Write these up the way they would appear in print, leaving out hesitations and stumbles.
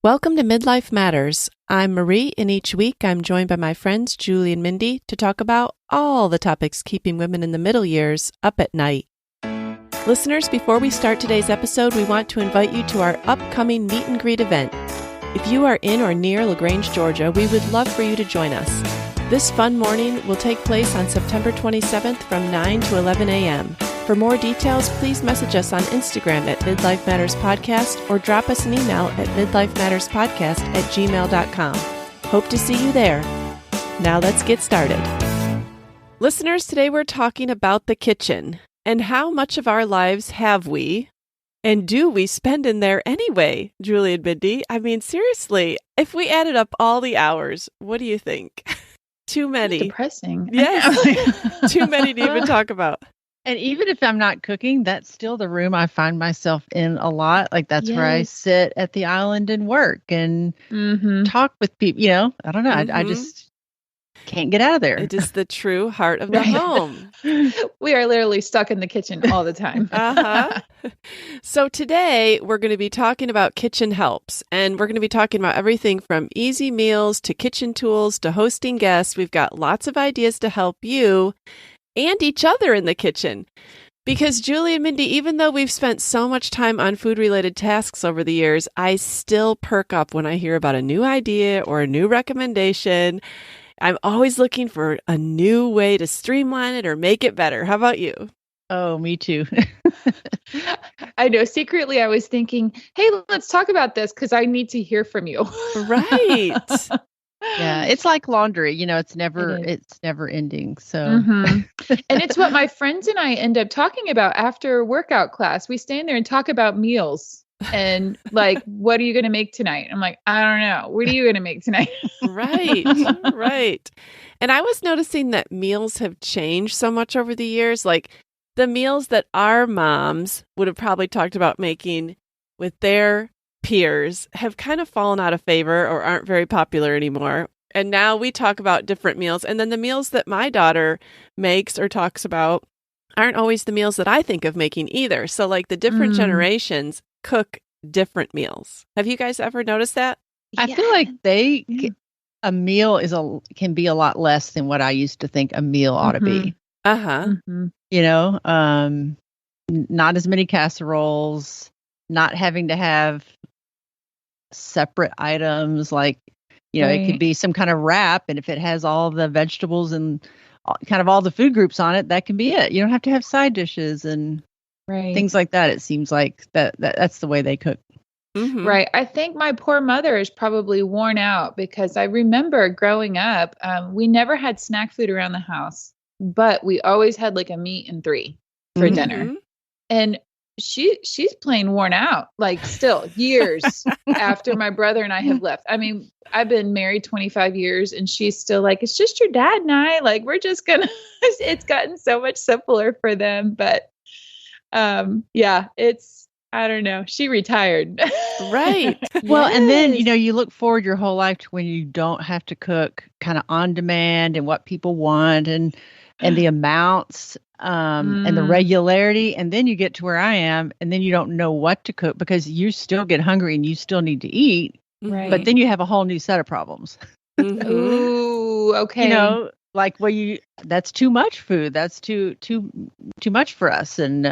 Welcome to Midlife Matters. I'm Marie, and each week I'm joined by my friends Julie and Mindy to talk about all the topics keeping women in the middle years up at night. Listeners, before we start today's episode, we want to invite you to our upcoming meet and greet event. If you are in or near LaGrange, Georgia, we would love for you to join us. This fun morning will take place on September 27th from 9 to 11 a.m. For more details, please message us on Instagram at Midlife Matters Podcast or drop us an email at midlifematterspodcast@gmail.com. Hope to see you there. Now let's get started. Listeners, today we're talking about the kitchen and how much of our lives have we and do we spend in there anyway, Julie and Mindy? I mean, seriously, if we added up all the hours, what do you think? Too many. It's depressing. Yes. Too many to even talk about. And even if I'm not cooking, that's still the room I find myself in a lot. Like that's where I sit at the island and work and talk with people. You know, I don't know. I just can't get out of there. It is the true heart of the home. We are literally stuck in the kitchen all the time. So today we're going to be talking about kitchen helps, and we're going to be talking about everything from easy meals to kitchen tools to hosting guests. We've got lots of ideas to help you and each other in the kitchen. Because Julie and Mindy, even though we've spent so much time on food-related tasks over the years, I still perk up when I hear about a new idea or a new recommendation. I'm always looking for a new way to streamline it or make it better. How about you? Oh, me too. I know. Secretly, I was thinking, hey, let's talk about this because I need to hear from you. Right. Yeah, it's like laundry, you know, it's never ending. So, And it's what my friends and I end up talking about after workout class. We stand there and talk about meals and like, what are you going to make tonight? I'm like, I don't know. What are you going to make tonight? Right. And I was noticing that meals have changed so much over the years. Like the meals that our moms would have probably talked about making with their peers have kind of fallen out of favor or aren't very popular anymore. And now we talk about different meals. And then the meals that my daughter makes or talks about aren't always the meals that I think of making either. So like the different generations cook different meals. Have you guys ever noticed that? I feel like a meal can be a lot less than what I used to think a meal ought to be. You know, not as many casseroles, not having to have separate items, like, you know, it could be some kind of wrap, and if it has all the vegetables and kind of all the food groups on it, that can be it. You don't have to have side dishes and things like that. It seems like that's the way they cook. Right. I think my poor mother is probably worn out because I remember growing up, we never had snack food around the house, but we always had like a meat and three for dinner. And she's plain worn out, like still years after my brother and I have left. I mean, I've been married 25 years and she's still like, it's just your dad and I, like, we're just gonna, it's gotten so much simpler for them. But I don't know. She retired. Right. Well, and then, you know, you look forward your whole life to when you don't have to cook kind of on demand and what people want and the amounts and the regularity. And then you get to where I am and then you don't know what to cook because you still get hungry and you still need to eat. Right. But then you have a whole new set of problems. Ooh, okay. You know, like, well, that's too much food. That's too much for us. And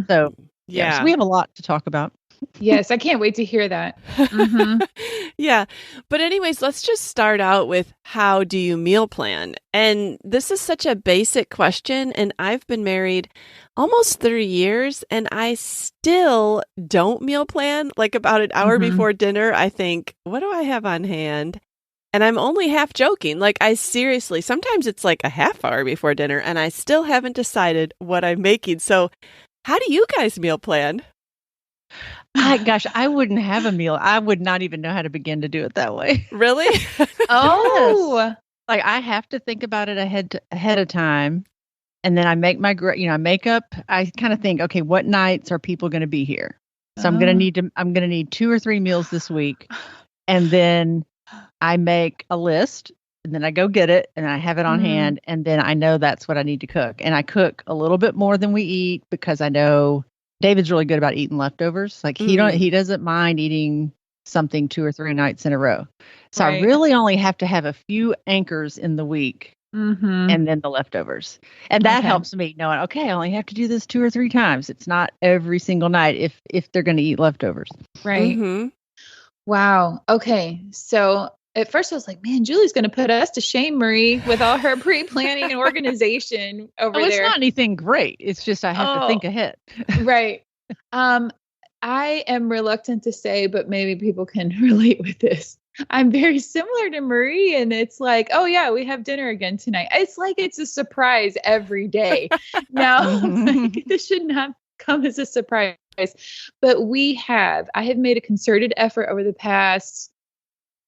so we have a lot to talk about. Yes, I can't wait to hear that. Yeah. But anyways, let's just start out with how do you meal plan? And this is such a basic question. And I've been married almost 30 years and I still don't meal plan. Like about an hour before dinner, I think, what do I have on hand? And I'm only half joking. Like I seriously, sometimes it's like a half hour before dinner and I still haven't decided what I'm making. So how do you guys meal plan? Gosh, I wouldn't have a meal. I would not even know how to begin to do it that way. Really? Oh, yes. Like I have to think about it ahead of time. And then I make I make up, I kind of think, okay, what nights are people going to be here? So I'm going to need 2 or 3 meals this week. And then I make a list and then I go get it and I have it on hand. And then I know that's what I need to cook. And I cook a little bit more than we eat because I know David's really good about eating leftovers. Like he doesn't mind eating something 2 or 3 nights in a row. So I really only have to have a few anchors in the week and then the leftovers. And that helps me knowing, okay, I only have to do this 2 or 3 times. It's not every single night if they're going to eat leftovers. Right. Wow. Okay. So at first I was like, man, Julie's going to put us to shame, Marie, with all her pre-planning and organization over there. It's not anything great. It's just I have to think ahead. Right. I am reluctant to say, but maybe people can relate with this. I'm very similar to Marie, and it's like, oh yeah, we have dinner again tonight. It's like it's a surprise every day. Now, this should not come as a surprise, but I have made a concerted effort over the past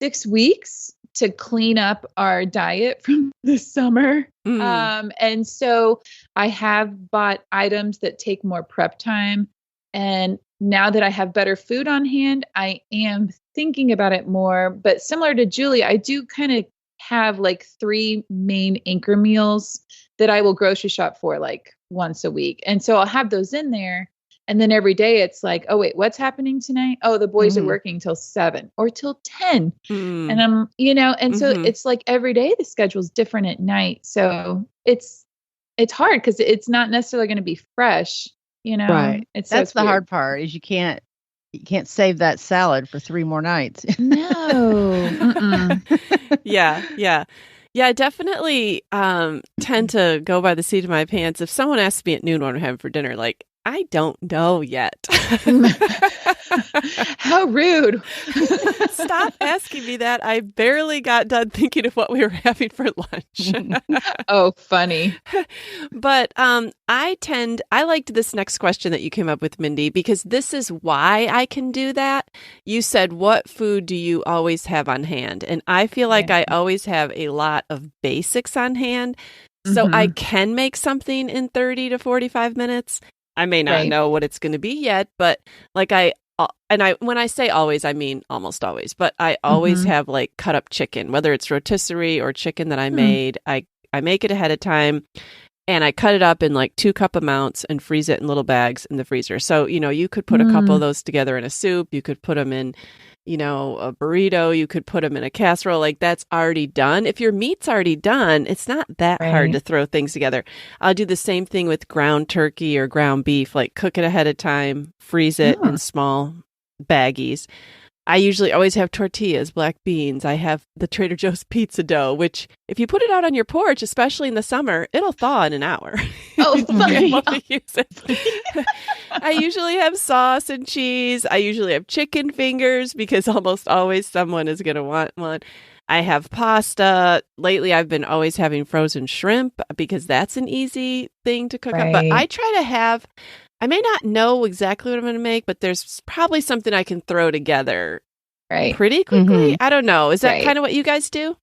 6 weeks to clean up our diet from the summer. And so I have bought items that take more prep time. And now that I have better food on hand, I am thinking about it more. But similar to Julie, I do kind of have like 3 main anchor meals that I will grocery shop for like once a week. And so I'll have those in there. And then every day it's like, oh, wait, what's happening tonight? Oh, the boys are working till 7 or till 10. And I'm, and so it's like every day the schedule's different at night. So it's hard because it's not necessarily going to be fresh, Right. That's the hard part is you can't save that salad for 3 more nights. No. Yeah. Yeah, I definitely tend to go by the seat of my pants. If someone asks me at noon what I'm having for dinner, like, I don't know yet. How rude. Stop asking me that. I barely got done thinking of what we were having for lunch. Oh, funny. But I liked this next question that you came up with, Mindy, because this is why I can do that. You said, what food do you always have on hand? And I feel like I always have a lot of basics on hand. So I can make something in 30 to 45 minutes. I may not know what it's going to be yet, but like when I say always, I mean almost always, but I always have like cut up chicken, whether it's rotisserie or chicken that I made. I make it ahead of time and I cut it up in like 2-cup amounts and freeze it in little bags in the freezer. So, you could put a couple of those together in a soup. You could put them in, a burrito. You could put them in a casserole. Like that's already done. If your meat's already done, it's not that hard to throw things together. I'll do the same thing with ground turkey or ground beef, like cook it ahead of time, freeze it in small baggies. I usually always have tortillas, black beans. I have the Trader Joe's pizza dough, which if you put it out on your porch, especially in the summer, it'll thaw in an hour. Oh, funny. I usually have sauce and cheese. I usually have chicken fingers because almost always someone is going to want one. I have pasta. Lately, I've been always having frozen shrimp because that's an easy thing to cook up. But I try to have... I may not know exactly what I'm going to make, but there's probably something I can throw together pretty quickly. I don't know. Is that kind of what you guys do?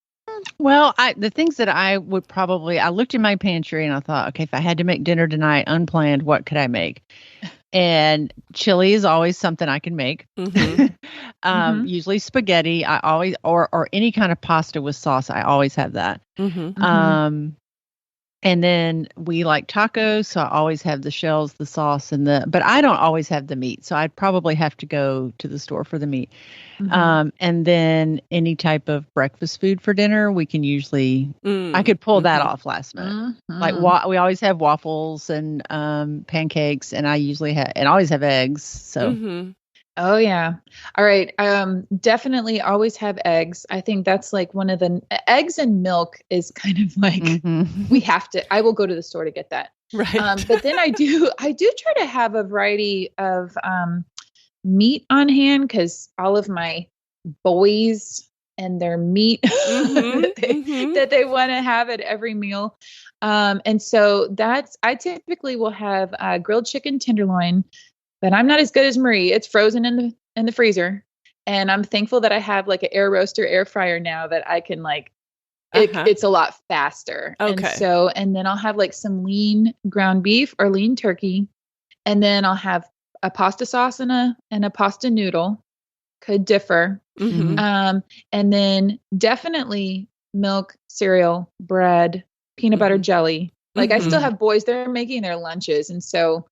Well, the things that I looked in my pantry and I thought, okay, if I had to make dinner tonight unplanned, what could I make? And chili is always something I can make. Usually spaghetti. I always, or any kind of pasta with sauce. I always have that. And then we like tacos, so I always have the shells, the sauce, but I don't always have the meat, so I'd probably have to go to the store for the meat. And then any type of breakfast food for dinner, we can usually, I could pull that off last minute. Like we always have waffles and pancakes, and I always have eggs. So. Oh yeah. All right. Definitely always have eggs. I think that's like one of the eggs and milk is kind of like we have to. I will go to the store to get that. Right. But then I do try to have a variety of meat on hand because all of my boys and their meat that they want to have at every meal. And so I typically will have grilled chicken tenderloin. But I'm not as good as Marie. It's frozen in the freezer. And I'm thankful that I have like an air roaster, air fryer now that I can like, it's a lot faster. Okay. And then I'll have like some lean ground beef or lean turkey. And then I'll have a pasta sauce and a pasta noodle. Could differ. And then definitely milk, cereal, bread, peanut butter jelly. Like I still have boys that are making their lunches. And so,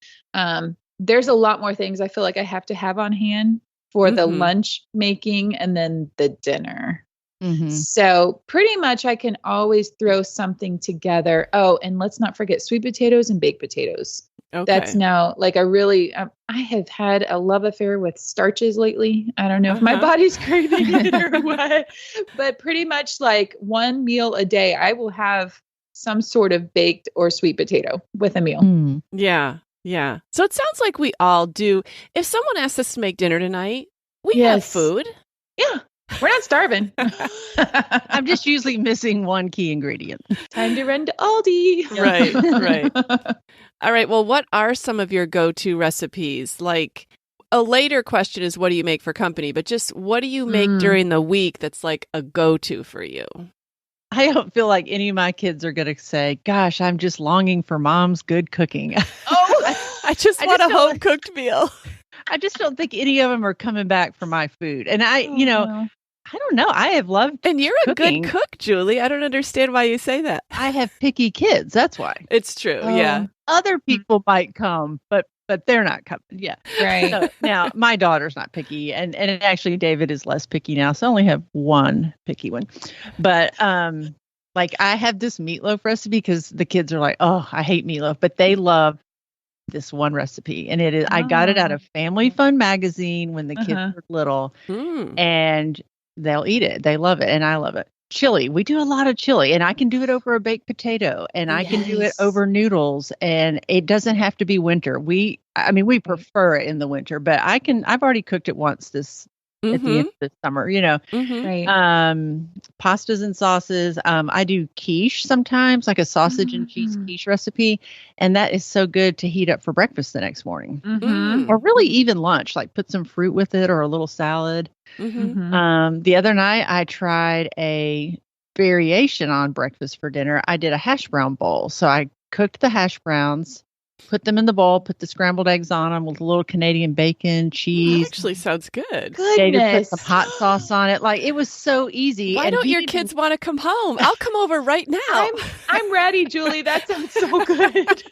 there's a lot more things I feel like I have to have on hand for the lunch making and then the dinner. So pretty much I can always throw something together. Oh, and let's not forget sweet potatoes and baked potatoes. Okay. That's now like a really, I have had a love affair with starches lately. I don't know if my body's craving it or what, but pretty much like one meal a day, I will have some sort of baked or sweet potato with a meal. Yeah. Yeah. So it sounds like we all do. If someone asks us to make dinner tonight, we have food. Yeah. We're not starving. I'm just usually missing one key ingredient. Time to run to Aldi. Right. All right. Well, what are some of your go-to recipes? Like a later question is, what do you make for company? But just what do you make during the week that's like a go-to for you? I don't feel like any of my kids are going to say, gosh, I'm just longing for mom's good cooking. I just want a home-cooked meal. I just don't think any of them are coming back for my food. And I don't know. I have loved And you're cooking. A good cook, Julie. I don't understand why you say that. I have picky kids. That's why. It's true. Yeah. Other people might come, but they're not coming. Yeah. Right. So, now, my daughter's not picky. And actually, David is less picky now. So I only have one picky one. But like I have this meatloaf recipe because the kids are like, oh, I hate meatloaf. But they love this one recipe. And it is, I got it out of Family Fun magazine when the kids were little. And they'll eat it. They love it. And I love it. Chili. We do a lot of chili, and I can do it over a baked potato, and I can do it over noodles, and it doesn't have to be winter. We prefer it in the winter, but I've already cooked it once at the end of the summer, Right. Pastas and sauces. I do quiche sometimes, like a sausage and cheese quiche recipe. And that is so good to heat up for breakfast the next morning or really even lunch, like put some fruit with it or a little salad. The other night I tried a variation on breakfast for dinner. I did a hash brown bowl. So I cooked the hash browns, put them in the bowl, put the scrambled eggs on them with a little Canadian bacon, cheese. That actually sounds good. Put some hot sauce on it. Like, it was so easy. Why don't your kids want to come home? I'll come over right now. I'm ready, Julie. That sounds so good.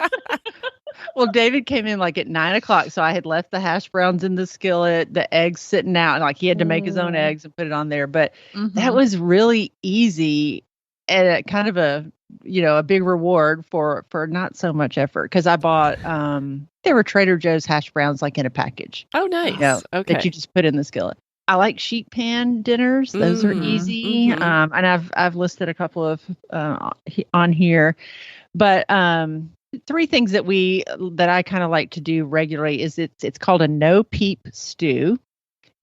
Well, David came in like at 9:00, so I had left the hash browns in the skillet, the eggs sitting out, and like he had to make his own eggs and put it on there. But that was really easy and kind of a big reward for not so much effort, because I bought there were Trader Joe's hash browns like in a package. Oh, nice. Okay. That you just put in the skillet. I like sheet pan dinners; those are easy. And I've listed a couple of on here, but three things that I kind of like to do regularly is it's called a no peep stew.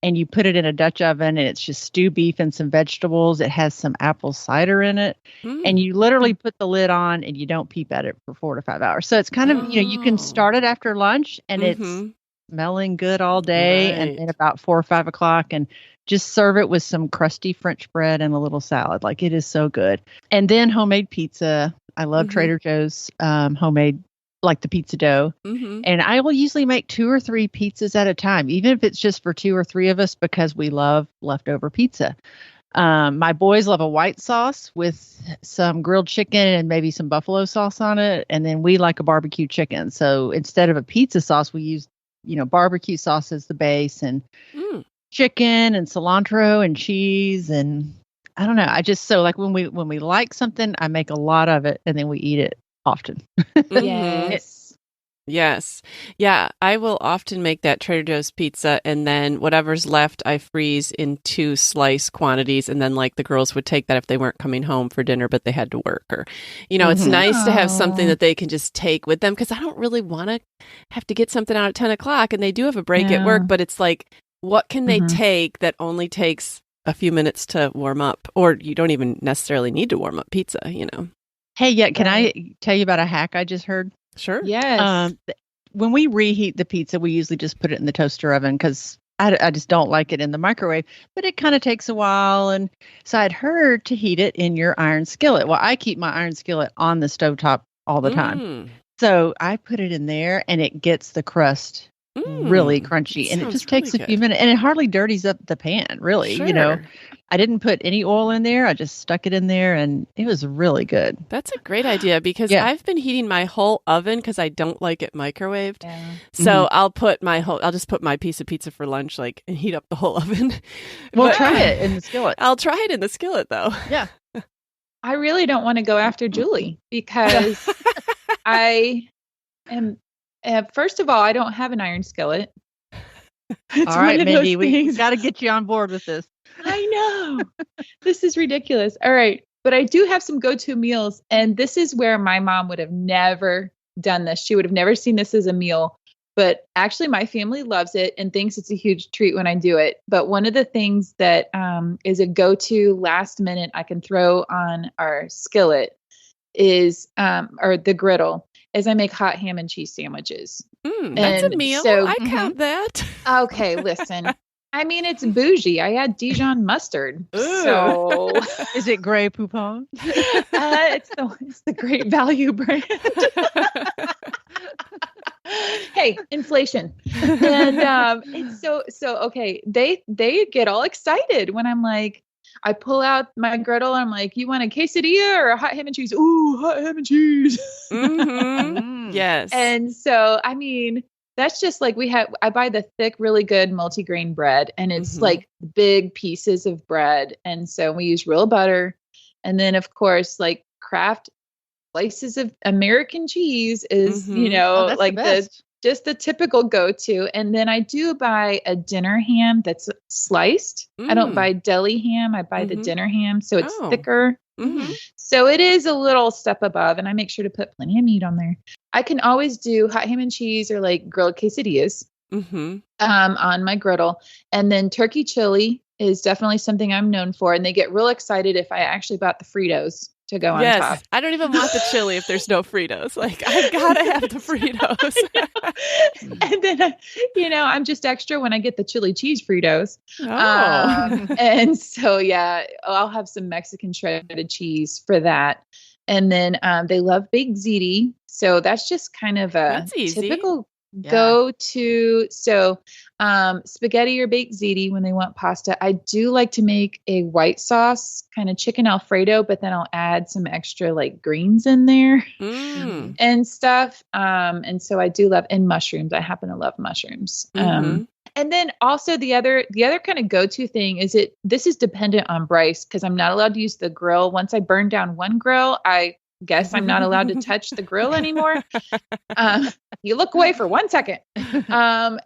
And you put it in a Dutch oven, and it's just stew beef and some vegetables. It has some apple cider in it. And you literally put the lid on, and you don't peep at it for 4 to 5 hours. So it's kind of, you can start it after lunch, and it's smelling good all day. Right. And then about 4 or 5 o'clock, and just serve it with some crusty French bread and a little salad. Like, it is so good. And then homemade pizza. I love Trader Joe's homemade, like the pizza dough. And I will usually make 2 or 3 pizzas at a time, even if it's just for 2 or 3 of us, because we love leftover pizza. My boys love a white sauce with some grilled chicken and maybe some buffalo sauce on it. And then we like a barbecue chicken. So instead of a pizza sauce, we use, barbecue sauce as the base, and chicken and cilantro and cheese. And I don't know. I just, so like when we like something, I make a lot of it, and then we eat it often. Yes. Yeah. I will often make that Trader Joe's pizza, and then whatever's left, I freeze in 2 slice quantities. And then like the girls would take that if they weren't coming home for dinner, but they had to work, or, it's nice to have something that they can just take with them. Because I don't really want to have to get something out at 10 o'clock, and they do have a break at work, but it's like, what can they take that only takes a few minutes to warm up? Or you don't even necessarily need to warm up pizza, Hey, yeah. Can I tell you about a hack I just heard? Sure. Yes. When we reheat the pizza, we usually just put it in the toaster oven, because I just don't like it in the microwave, but it kind of takes a while. And so I'd heard to heat it in your iron skillet. Well, I keep my iron skillet on the stovetop all the time. So I put it in there, and it gets the crust really crunchy. And it just takes a few minutes, and it hardly dirties up the pan, really. Sure. I didn't put any oil in there. I just stuck it in there, and it was really good. That's a great idea, because I've been heating my whole oven because I don't like it microwaved. Yeah. So I'll just put my piece of pizza for lunch, and heat up the whole oven. Well, try it in the skillet. I'll try it in the skillet, though. Yeah. I really don't want to go after Julie, because I am, first of all, I don't have an iron skillet. All right, Mindy, we got to get you on board with this. I know. This is ridiculous. All right. But I do have some go-to meals. And this is where my mom would have never done this. She would have never seen this as a meal. But actually, my family loves it and thinks it's a huge treat when I do it. But one of the things that is a go-to last minute I can throw on our skillet is, or the griddle, is I make hot ham and cheese sandwiches. That's a meal. So, I count that. Okay, listen. I mean, it's bougie. I add Dijon mustard. So, is it Grey Poupon? It's the Great Value brand. Hey, inflation. And it's so okay. They get all excited when I'm like, I pull out my griddle. I'm like, you want a quesadilla or a hot ham and cheese? Ooh, hot ham and cheese. Yes. And so, I mean, that's just like I buy the thick, really good multigrain bread, and it's like big pieces of bread. And so we use real butter. And then, of course, like Kraft slices of American cheese is, like just the typical go-to. And then I do buy a dinner ham that's sliced. I don't buy deli ham. I buy the dinner ham. So it's thicker. So it is a little step above, and I make sure to put plenty of meat on there. I can always do hot ham and cheese or like grilled quesadillas on my griddle. And then turkey chili is definitely something I'm known for. And they get real excited if I actually bought the Fritos to go on top. I don't even want the chili if there's no Fritos. Like, I've got to have the Fritos. And then, I'm just extra when I get the chili cheese Fritos. And so, I'll have some Mexican shredded cheese for that. And then they love baked ziti. So that's just kind of a typical go-to. So spaghetti or baked ziti when they want pasta. I do like to make a white sauce, kind of chicken Alfredo, but then I'll add some extra like greens in there and stuff. And so I do love, and mushrooms. I happen to love mushrooms. And then also the other kind of go-to thing is this is dependent on Bryce, because I'm not allowed to use the grill. Once I burn down one grill, I guess I'm not allowed to touch the grill anymore. You look away for 1 second.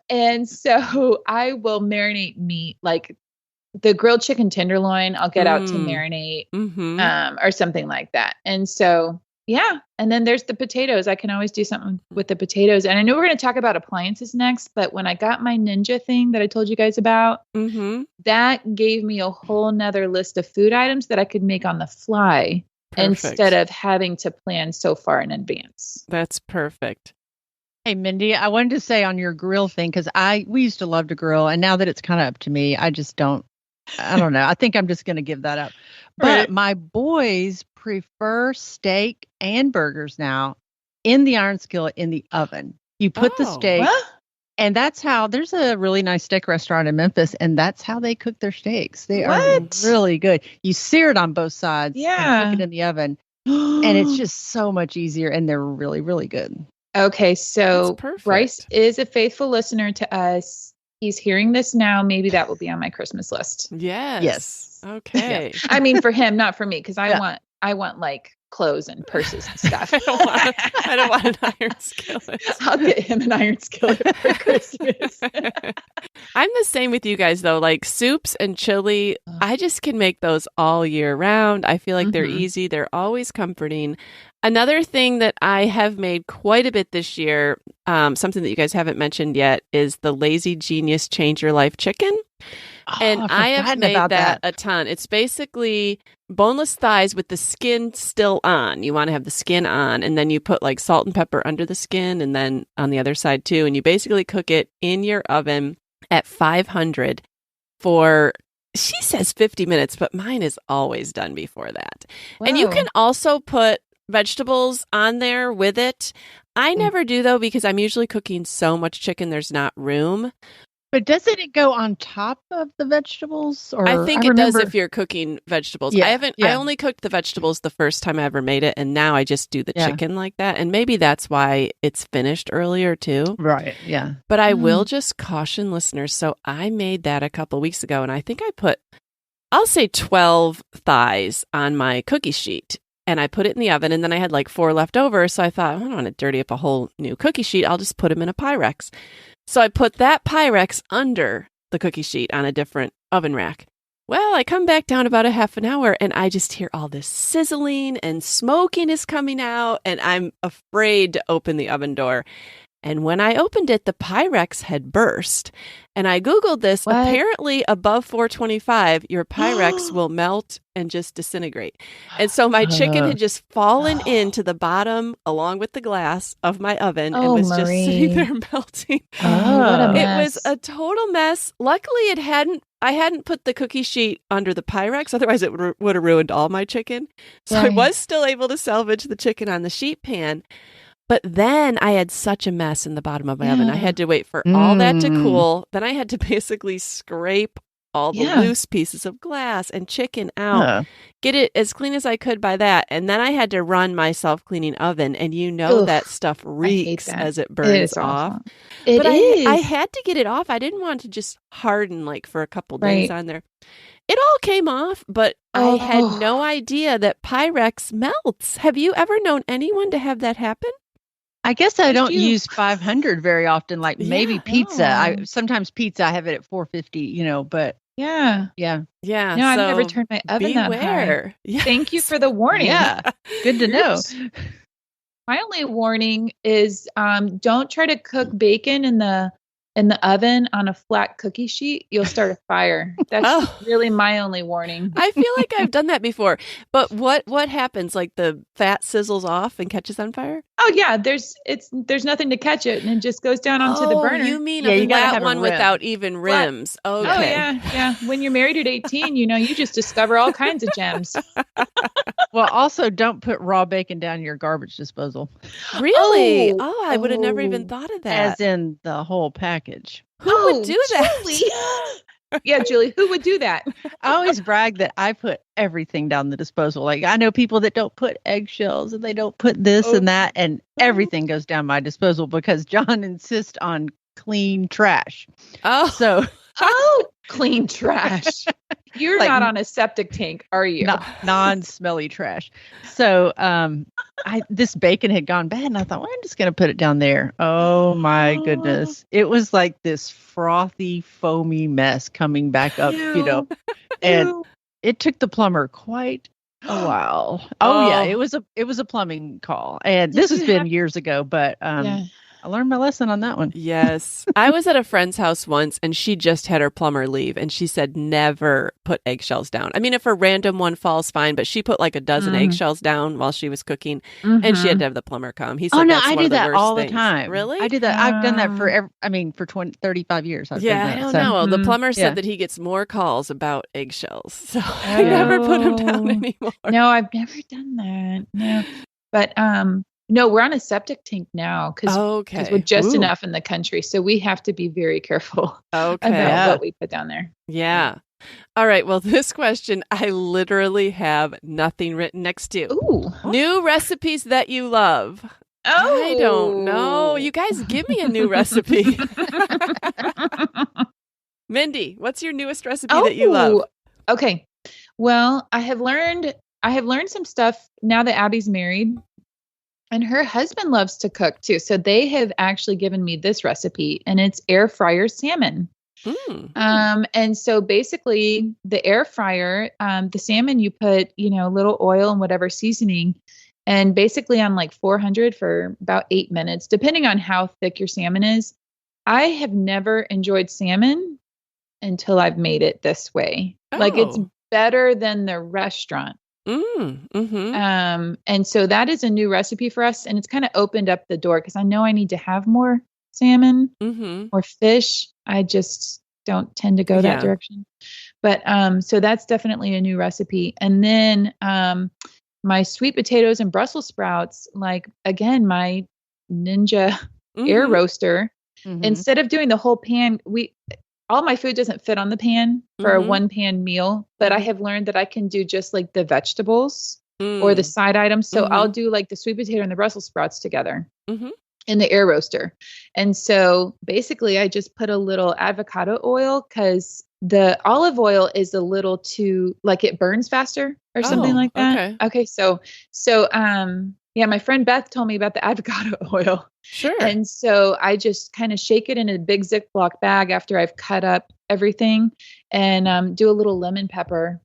And so I will marinate meat, like the grilled chicken tenderloin, I'll get out to marinate or something like that. And so, and then there's the potatoes. I can always do something with the potatoes. And I know we're going to talk about appliances next, but when I got my Ninja thing that I told you guys about, that gave me a whole nother list of food items that I could make on the fly. Perfect. Instead of having to plan so far in advance. That's perfect. Hey, Mindy, I wanted to say on your grill thing, because we used to love to grill, and now that it's kind of up to me, I don't know. I think I'm just going to give that up. But my boys prefer steak and burgers now in the iron skillet in the oven. You put the steak, and that's how, there's a really nice steak restaurant in Memphis, and that's how they cook their steaks. They are really good. You sear it on both sides and cook it in the oven, and it's just so much easier, and they're really, really good. Okay, so Bryce is a faithful listener to us. He's hearing this now. Maybe that will be on my Christmas list. Yes. Okay. Yeah. I mean, for him, not for me, because I want like clothes and purses and stuff. I don't want an iron skillet. I'll get him an iron skillet for Christmas. I'm the same with you guys, though. Like soups and chili, I just can make those all year round. I feel like they're easy. They're always comforting. Another thing that I have made quite a bit this year, something that you guys haven't mentioned yet, is the Lazy Genius Change Your Life chicken. And I have made that a ton. It's basically boneless thighs with the skin still on. You want to have the skin on, and then you put like salt and pepper under the skin and then on the other side too. And you basically cook it in your oven at 500 for, she says 50 minutes, but mine is always done before that. Whoa. And you can also put vegetables on there with it. I never do, though, because I'm usually cooking so much chicken, there's not room. But doesn't it go on top of the vegetables? Or I think it does if you're cooking vegetables. Yeah, I only cooked the vegetables the first time I ever made it, and now I just do the chicken like that. And maybe that's why it's finished earlier too. Right, yeah. But I will just caution listeners. So I made that a couple weeks ago, and I think I put, I'll say 12 thighs on my cookie sheet. And I put it in the oven, and then I had like 4 left over. So I thought, I don't want to dirty up a whole new cookie sheet. I'll just put them in a Pyrex. So I put that Pyrex under the cookie sheet on a different oven rack. Well, I come back down about a half an hour, and I just hear all this sizzling and smoking is coming out, and I'm afraid to open the oven door. And when I opened it, the Pyrex had burst. And I Googled this. What? Apparently, above 425, your Pyrex will melt and just disintegrate. And so my chicken had just fallen into the bottom, along with the glass of my oven, and was just sitting there melting. What a It mess. was a total mess. Luckily, I hadn't put the cookie sheet under the Pyrex. Otherwise, it would have ruined all my chicken. So I was still able to salvage the chicken on the sheet pan. But then I had such a mess in the bottom of my oven. I had to wait for all that to cool. Then I had to basically scrape all the loose pieces of glass and chicken out, get it as clean as I could by that. And then I had to run my self-cleaning oven. And that stuff reeks as it burns off. But I had to get it off. I didn't want to just harden like for a couple days on there. It all came off, but I had no idea that Pyrex melts. Have you ever known anyone to have that happen? I guess I don't use 500 very often, like maybe pizza. Sometimes pizza, I have it at 450, but Yeah. Yeah. Yeah. No, I've never turned my oven that high. Yes. Thank you for the warning. Yeah. Good to know. My only warning is don't try to cook bacon in the oven on a flat cookie sheet. You'll start a fire. That's really my only warning. I feel like I've done that before. But what happens? Like the fat sizzles off and catches on fire? Oh yeah, there's nothing to catch it, and it just goes down onto the burner. You mean a flat one without even rims? Okay. Oh yeah. When you're married at 18, you just discover all kinds of gems. Well, also don't put raw bacon down your garbage disposal. Really? I would have never even thought of that. As in the whole package. Who would do that? Julie. Yeah, Julie, who would do that? I always brag that I put everything down the disposal. Like I know people that don't put eggshells and they don't put this and that, and everything goes down my disposal because John insists on clean trash. Clean trash. You're not on a septic tank, are you? Non-smelly trash. So this bacon had gone bad, and I thought, well, I'm just going to put it down there. Oh, my goodness. It was like this frothy, foamy mess coming back up, and it took the plumber quite a while. Yeah, it was a plumbing call. And this has been years ago, but I learned my lesson on that one. Yes. I was at a friend's house once, and she just had her plumber leave, and she said never put eggshells down. I mean, if a random one falls, fine, but she put like a dozen eggshells down while she was cooking, and she had to have the plumber come. He said, I do that all the time. Really? I do that. I've done that for 35 years. I don't know. The plumber said that he gets more calls about eggshells, so I never put them down anymore. No, I've never done that. No, but no, we're on a septic tank now because we're just enough in the country. So we have to be very careful about what we put down there. Yeah. All right. Well, this question, I literally have nothing written next to. Ooh. New recipes that you love. Oh. I don't know. You guys give me a new recipe. Mindy, what's your newest recipe that you love? Okay. Well, I have learned some stuff now that Abby's married. And her husband loves to cook too. So they have actually given me this recipe, and it's air fryer salmon. And so basically the air fryer, the salmon, you put, a little oil and whatever seasoning, and basically on like 400 for about 8 minutes, depending on how thick your salmon is. I have never enjoyed salmon until I've made it this way. Like it's better than the restaurant. And so that is a new recipe for us, and it's kind of opened up the door because I know I need to have more salmon or fish. I just don't tend to go that direction. But so that's definitely a new recipe. And then my sweet potatoes and Brussels sprouts, like again, my Ninja air roaster, instead of doing the whole pan, all my food doesn't fit on the pan for a one pan meal, but I have learned that I can do just like the vegetables or the side items. So I'll do like the sweet potato and the Brussels sprouts together in the air roaster. And so basically I just put a little avocado oil because the olive oil is a little too, like it burns faster or something like that. Okay. So, yeah, my friend Beth told me about the avocado oil. Sure. And so I just kind of shake it in a big Ziploc bag after I've cut up everything and do a little lemon pepper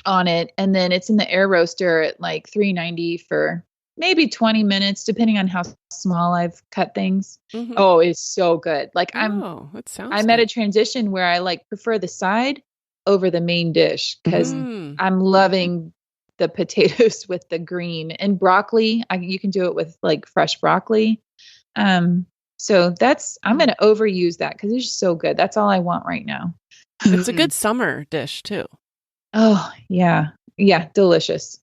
on it. And then it's in the air roaster at like 390 for maybe 20 minutes, depending on how small I've cut things. Oh, it's so good. Like I'm at a transition where I like prefer the side over the main dish because I'm loving the potatoes with the green and broccoli. You can do it with like fresh broccoli. So I'm going to overuse that because it's just so good. That's all I want right now. It's a good summer dish too. Oh yeah. Yeah. Delicious.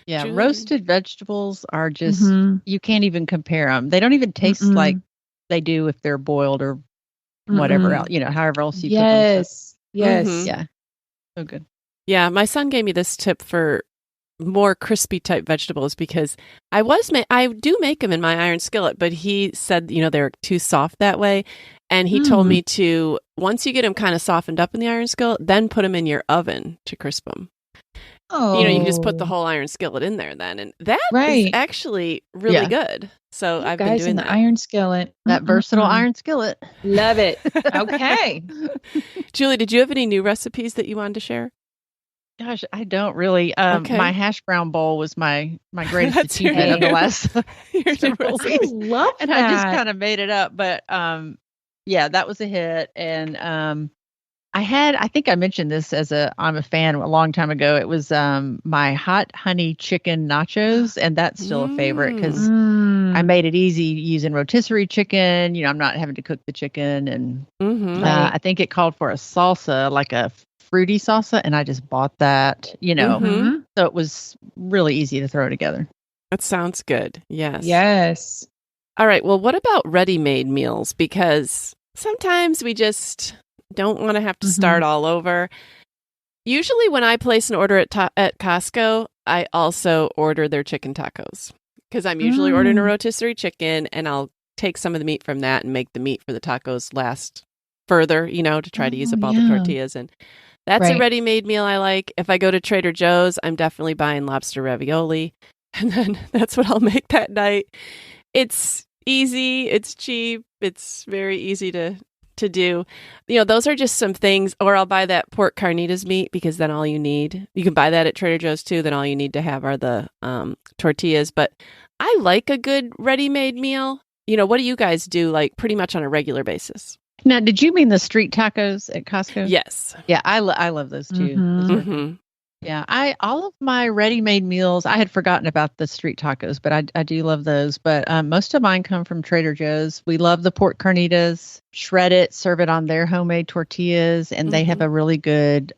Yeah. Julie. Roasted vegetables are just, you can't even compare them. They don't even taste like they do if they're boiled or whatever else, however else you cook them. Yes. Yeah. So good. Yeah, my son gave me this tip for more crispy type vegetables because I do make them in my iron skillet, but he said, they're too soft that way. And he told me to, once you get them kind of softened up in the iron skillet, then put them in your oven to crisp them. Oh. You can just put the whole iron skillet in there then. And that is actually really good. So I've been doing the iron skillet. That versatile iron skillet. Love it. Okay. Julie, did you have any new recipes that you wanted to share? Gosh, I don't really. My hash brown bowl was my greatest achievement of the last several weeks. I love that. And I just kind of made it up. But that was a hit. And I think I mentioned this I'm a fan a long time ago. It was my hot honey chicken nachos. And that's still a favorite because I made it easy using rotisserie chicken. I'm not having to cook the chicken. And I think it called for a salsa, like a fruity salsa, and I just bought that, so it was really easy to throw together. That sounds good. Yes. All right. Well, what about ready-made meals? Because sometimes we just don't want to have to start all over. Usually when I place an order at Costco, I also order their chicken tacos because I'm usually ordering a rotisserie chicken and I'll take some of the meat from that and make the meat for the tacos last further, to try to use up all the tortillas. And that's a ready-made meal I like. If I go to Trader Joe's, I'm definitely buying lobster ravioli. And then that's what I'll make that night. It's easy. It's cheap. It's very easy to do. Those are just some things. Or I'll buy that pork carnitas meat because then all you need, you can buy that at Trader Joe's too. Then all you need to have are the tortillas. But I like a good ready-made meal. What do you guys do like pretty much on a regular basis? Now, did you mean the street tacos at Costco? Yes. Yeah, I love those too. Yeah, all of my ready-made meals, I had forgotten about the street tacos, but I do love those. But most of mine come from Trader Joe's. We love the pork carnitas, shred it, serve it on their homemade tortillas, and they have a really good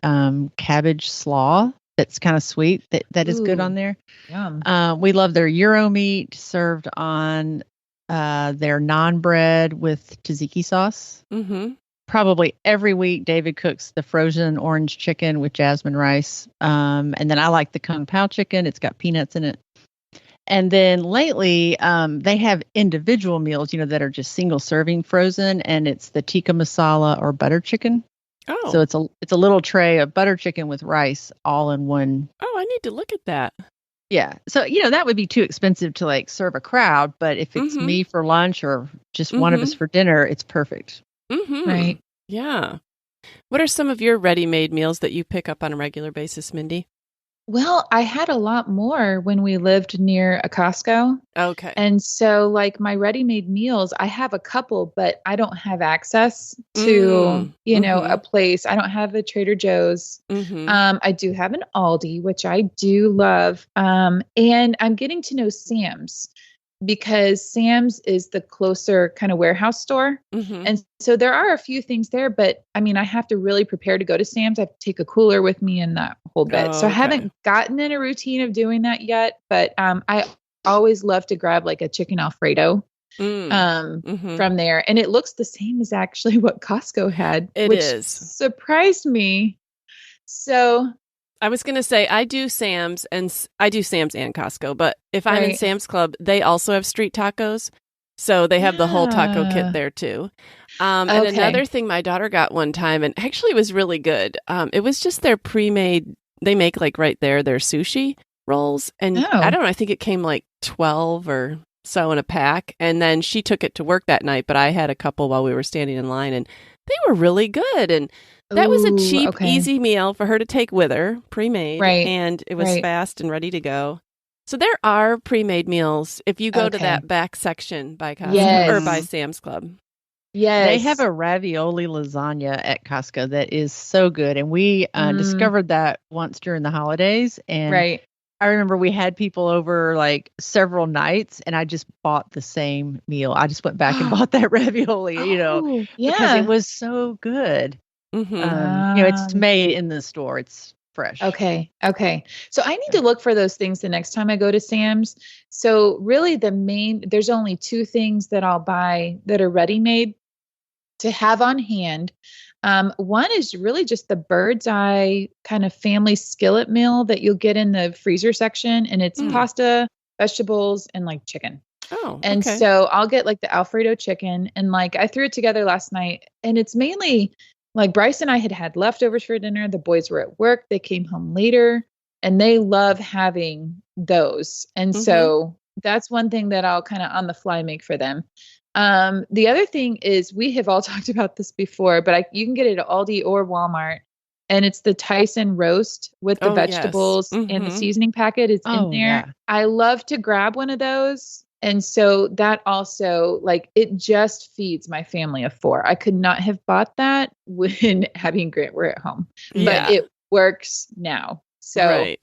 cabbage slaw that's kind of sweet that is good on there. Yum. We love their Euro meat served on their naan bread with tzatziki sauce. Probably every week David cooks the frozen orange chicken with jasmine rice. And then I like the kung pao chicken. It's got peanuts in it. And then lately they have individual meals, that are just single serving frozen, and it's the tikka masala or butter chicken. Oh. So it's a little tray of butter chicken with rice all in one. Oh, I need to look at that. Yeah. So, that would be too expensive to like serve a crowd. But if it's me for lunch or just one of us for dinner, it's perfect. Right. Yeah. What are some of your ready-made meals that you pick up on a regular basis, Mindy? Well, I had a lot more when we lived near a Costco. Okay. And so like my ready-made meals, I have a couple, but I don't have access to, a place. I don't have a Trader Joe's. I do have an Aldi, which I do love. And I'm getting to know Sam's. because Sam's is the closer kind of warehouse store. And so there are a few things there, but I mean, I have to really prepare to go to Sam's. I have to take a cooler with me and that whole bit. So I haven't gotten in a routine of doing that yet, but I always love to grab like a chicken Alfredo from there. And it looks the same as actually what Costco had, which surprised me. So I was going to say, I do Sam's and Costco, but if I'm in Sam's Club, they also have street tacos. So they have the whole taco kit there too. And another thing my daughter got one time, and actually it was really good. It was just their pre-made, they make like right there, their sushi rolls. And I don't know, I think it came like 12 or so in a pack. And then she took it to work that night, but I had a couple while we were standing in line, and they were really good. And that was a cheap, easy meal for her to take with her, pre-made, and it was fast and ready to go. So there are pre-made meals if you go to that back section by Costco or by Sam's Club. Yes. They have a ravioli lasagna at Costco that is so good. And we discovered that once during the holidays. And I remember we had people over like several nights, and I just bought the same meal. I just went back and bought that ravioli, because it was so good. It's made in the store. It's fresh. Okay. So I need to look for those things the next time I go to Sam's. So really there's only two things that I'll buy that are ready-made to have on hand. One is really just the Bird's Eye kind of family skillet meal that you'll get in the freezer section. And it's pasta, vegetables, and like chicken. So I'll get like the Alfredo chicken, and like I threw it together last night, and it's mainly like Bryce and I had leftovers for dinner. The boys were at work. They came home later, and they love having those. And so that's one thing that I'll kind of on the fly make for them. The other thing is, we have all talked about this before, but you can get it at Aldi or Walmart, and it's the Tyson roast with the vegetables and the seasoning packet is in there. Yeah. I love to grab one of those. And so that also, like, it just feeds my family of 4. I could not have bought that when Abby and Grant were at home, but it works now. So,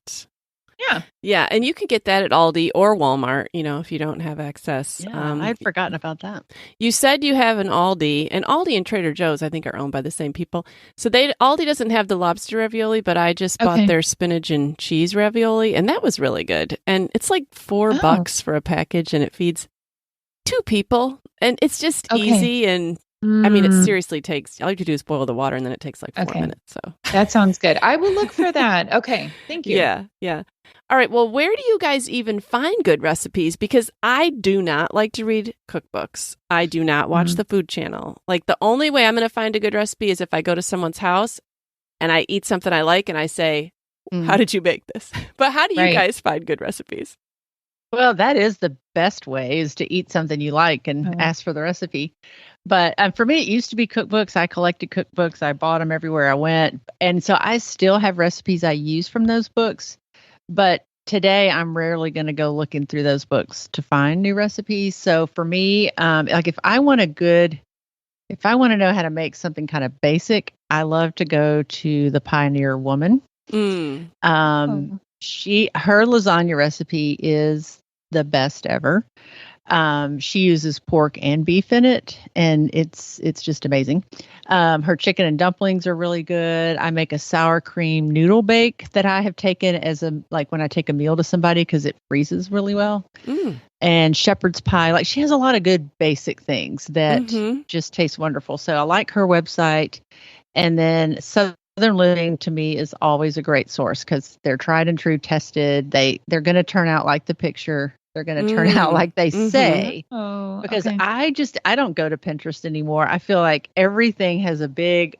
yeah. And you can get that at Aldi or Walmart, if you don't have access. Yeah, I'd forgotten about that. You said you have an Aldi, and Aldi and Trader Joe's, I think, are owned by the same people. So Aldi doesn't have the lobster ravioli, but I just bought their spinach and cheese ravioli, and that was really good. And it's like $4 for a package, and it feeds 2 people, and it's just easy. And I mean, it seriously takes, all you have to do is boil the water, and then it takes like 4 minutes. So that sounds good. I will look for that. Okay. Thank you. Yeah. All right. Well, where do you guys even find good recipes? Because I do not like to read cookbooks. I do not watch the Food Channel. Like, the only way I'm going to find a good recipe is if I go to someone's house and I eat something I like and I say, how did you make this? But how do you guys find good recipes? Well, that is the best way, is to eat something you like and ask for the recipe. But for me, it used to be cookbooks. I collected cookbooks. I bought them everywhere I went. And so I still have recipes I use from those books. But today, I'm rarely going to go looking through those books to find new recipes. So for me, like if I want to know how to make something kind of basic, I love to go to the Pioneer Woman. Her lasagna recipe is the best ever. She uses pork and beef in it, and it's just amazing. Her chicken and dumplings are really good. I make a sour cream noodle bake that I have taken as when I take a meal to somebody, because it freezes really well. And shepherd's pie. Like, she has a lot of good basic things that just taste wonderful. So I like her website. And then Southern Living, to me, is always a great source, because they're tried and true, tested. They're going to turn out like the picture. They're going to turn out like they say. Because I don't go to Pinterest anymore. I feel like everything has a big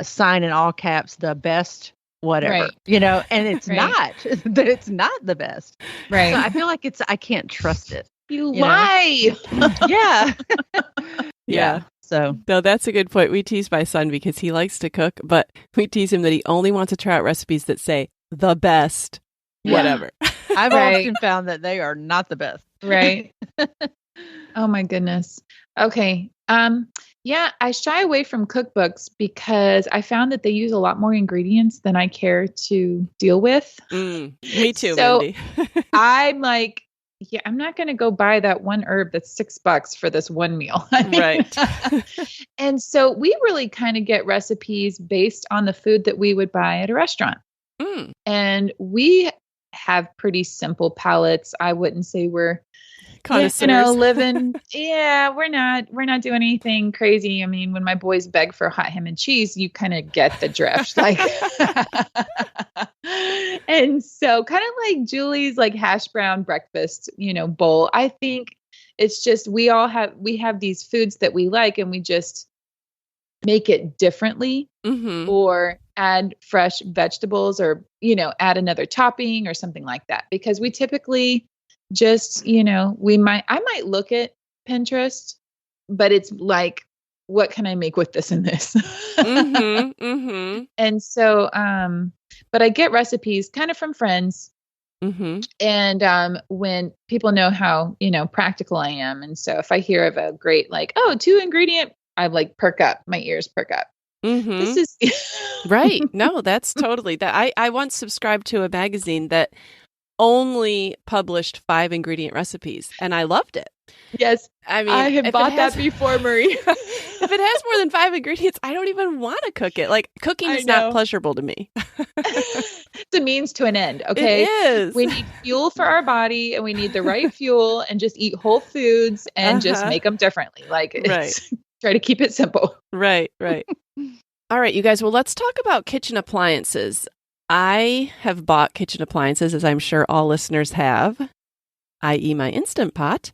sign in all caps, the best whatever, and it's not. It's not the best. Right. So I feel like I can't trust it. You lie. Yeah. So no, that's a good point. We tease my son because he likes to cook, but we tease him that he only wants to try out recipes that say the best whatever. I've often found that they are not the best. Right. Oh my goodness. Okay. I shy away from cookbooks because I found that they use a lot more ingredients than I care to deal with. Me too, so Mindy. I'm like, yeah, I'm not going to go buy that one herb that's $6 for this one meal. Right. And so we really kind of get recipes based on the food that we would buy at a restaurant. And we have pretty simple palates. I wouldn't say we're connoisseurs. Living. Yeah, we're not doing anything crazy. I mean, when my boys beg for hot ham and cheese, you kind of get the drift. Like, and so kind of like Julie's like hash brown breakfast, bowl. I think it's just we have these foods that we like, and we just make it differently, or add fresh vegetables, or add another topping or something like that. Because we typically just, I might look at Pinterest, but it's like, what can I make with this and this? And so, but I get recipes kind of from friends. And when people know how, practical I am. And so if I hear of a great, like, 2-ingredient, I like perk up, my ears perk up. This is right. No, that's totally that. I once subscribed to a magazine that only published 5-ingredient recipes, and I loved it. Yes. I mean, I have bought that before, Marie. If it has more than 5 ingredients, I don't even want to cook it. Like, cooking is not pleasurable to me. It's a means to an end. Okay. It is. We need fuel for our body, and we need the right fuel, and just eat whole foods and just make them differently. Like, try to keep it simple. Right. All right, you guys. Well, let's talk about kitchen appliances. I have bought kitchen appliances, as I'm sure all listeners have, i.e. my Instant Pot,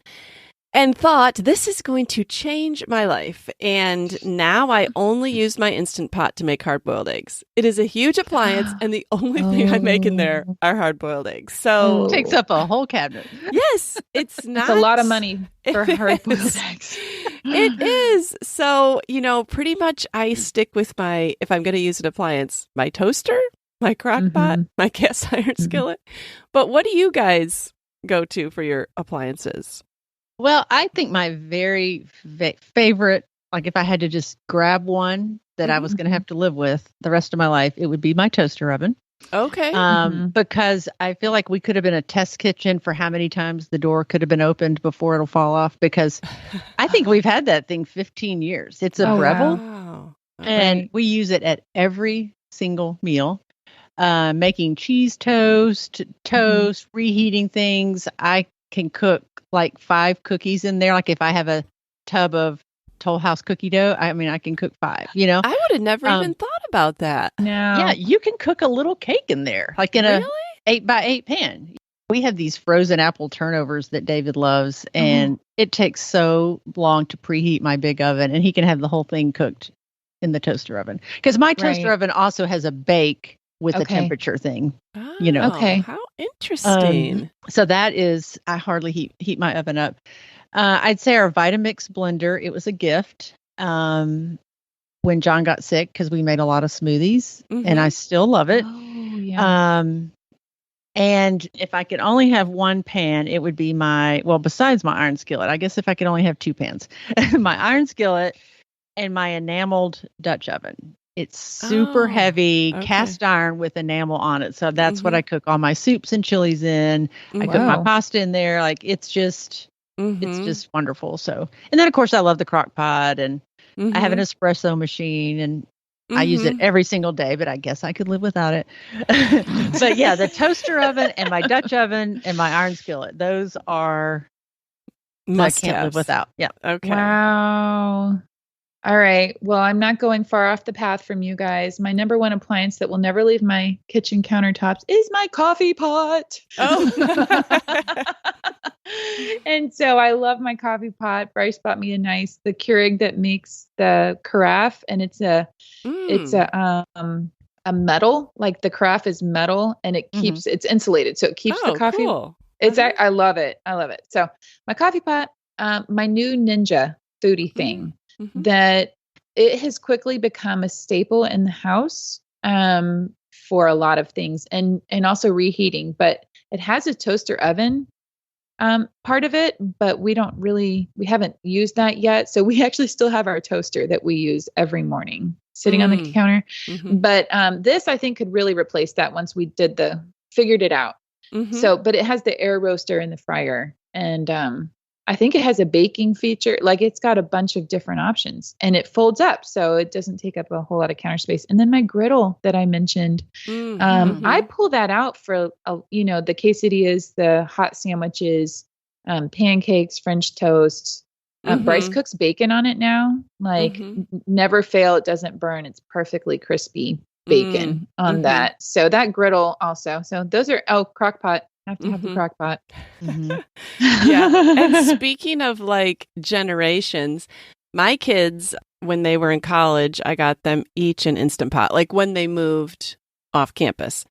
and thought this is going to change my life. And now I only use my Instant Pot to make hard-boiled eggs. It is a huge appliance, and the only thing I make in there are hard-boiled eggs. So it takes up a whole cabinet. Yes, it's not. It's a lot of money for hard-boiled eggs. It is. So, pretty much I stick with if I'm going to use an appliance, my toaster, my crock pot, my cast iron skillet. But what do you guys go to for your appliances? Well, I think my very favorite, like if I had to just grab one that I was going to have to live with the rest of my life, it would be my toaster oven. Okay. Because I feel like we could have been a test kitchen for how many times the door could have been opened before it'll fall off, because I think we've had that thing 15 years. It's a Breville, and we use it at every single meal. Making cheese toast, reheating things. I can cook like 5 cookies in there. Like if I have a tub of Toll House cookie dough, I mean, I can cook 5, I would have never even thought about that. No. Yeah, you can cook a little cake in there, like in a 8x8 pan. We have these frozen apple turnovers that David loves, and it takes so long to preheat my big oven, and he can have the whole thing cooked in the toaster oven. Because my toaster oven also has a bake with a temperature thing, Okay. How interesting. So that is, I hardly heat my oven up. I'd say our Vitamix blender, it was a gift when John got sick, because we made a lot of smoothies, and I still love it. Oh, yeah. And if I could only have one pan, it would be besides my iron skillet, I guess if I could only have 2 pans, my iron skillet and my enameled Dutch oven. It's super heavy, cast iron with enamel on it. So that's what I cook all my soups and chilies in. I cook my pasta in there. Like it's just wonderful. So, and then of course I love the crock pot, and I have an espresso machine, and I use it every single day, but I guess I could live without it. But yeah, the toaster oven and my Dutch oven and my iron skillet, those are I can't live without. Yeah. Okay. Wow. All right. Well, I'm not going far off the path from you guys. My number one appliance that will never leave my kitchen countertops is my coffee pot. Oh. And so I love my coffee pot. Bryce bought me the Keurig that makes the carafe, and it's a metal, like the carafe is metal, and it keeps it's insulated, so it keeps the coffee. Cool. I love it. I love it. So my coffee pot, my new Ninja foodie thing. That it has quickly become a staple in the house for a lot of things, and also reheating. But it has a toaster oven part of it, but we haven't used that yet. So we actually still have our toaster that we use every morning sitting on the counter. But this I think could really replace that once we figured it out. So, but it has the air roaster and the fryer. And I think it has a baking feature. Like it's got a bunch of different options and it folds up. So it doesn't take up a whole lot of counter space. And then my griddle that I mentioned, I pull that out for, the quesadillas, the hot sandwiches, pancakes, French toast. Bryce cooks bacon on it now. Like never fail. It doesn't burn. It's perfectly crispy bacon on that. So that griddle also. So those are, crock pot. Have to have the crock pot. Yeah. And speaking of like generations, my kids, when they were in college, I got them each an Instant Pot, like when they moved off campus.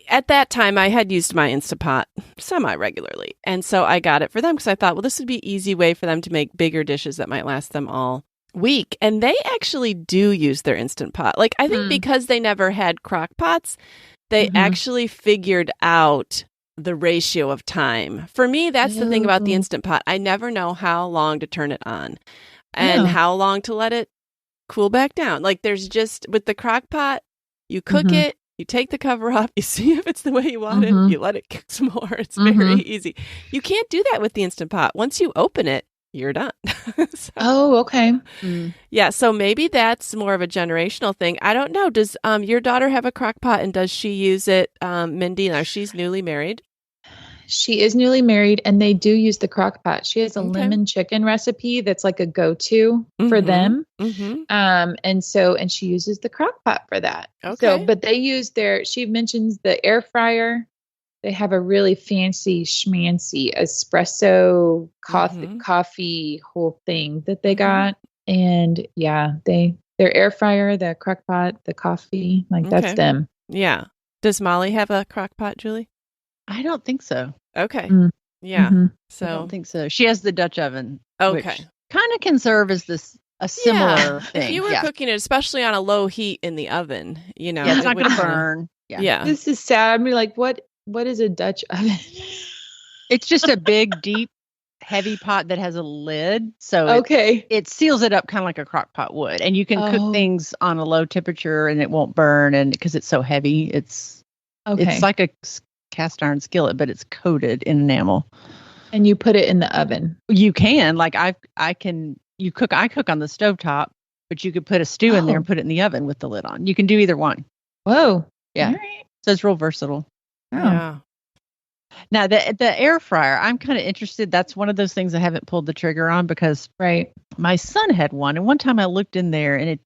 At that time, I had used my Instant Pot semi-regularly. And so I got it for them because I thought, well, this would be an easy way for them to make bigger dishes that might last them all week. And they actually do use their Instant Pot. Like, I think because they never had crock pots, they actually figured out the ratio of time. For me, that's the thing about the Instant Pot. I never know how long to turn it on and how long to let it cool back down. Like there's just, with the crock pot, you cook it, you take the cover off, you see if it's the way you want it, you let it cook some more. It's very easy. You can't do that with the Instant Pot. Once you open it, you're done. Okay. Yeah, so maybe that's more of a generational thing. I don't know. Does your daughter have a crock pot and does she use it, Mindy? Now, she's newly married. She is newly married and they do use the crock pot. She has a lemon chicken recipe that's like a go-to for them. And she uses the crock pot for that. Okay. So, but they use she mentions the air fryer. They have a really fancy schmancy espresso coffee whole thing that they got. And yeah, their air fryer, the crock pot, the coffee, like that's them. Yeah. Does Molly have a crock pot, Julie? I don't think so. Okay. Yeah. So I don't think so. She has the Dutch oven. Okay. Which kind of can serve as a similar thing. If you were cooking it, especially on a low heat in the oven, it's not going to burn. Yeah. This is sad. I'm like, what is a Dutch oven? It's just a big, deep, heavy pot that has a lid. So it seals it up kind of like a crock pot would. And you can cook things on a low temperature and it won't burn. And because it's so heavy, it's like a cast iron skillet, but it's coated in enamel. And you put it in the oven. You can, like I cook on the stovetop, but you could put a stew in there and put it in the oven with the lid on. You can do either one. Whoa. Yeah. All right. So it's real versatile. Oh. Yeah. Now the air fryer, I'm kind of interested. That's one of those things I haven't pulled the trigger on because my son had one. And one time I looked in there and it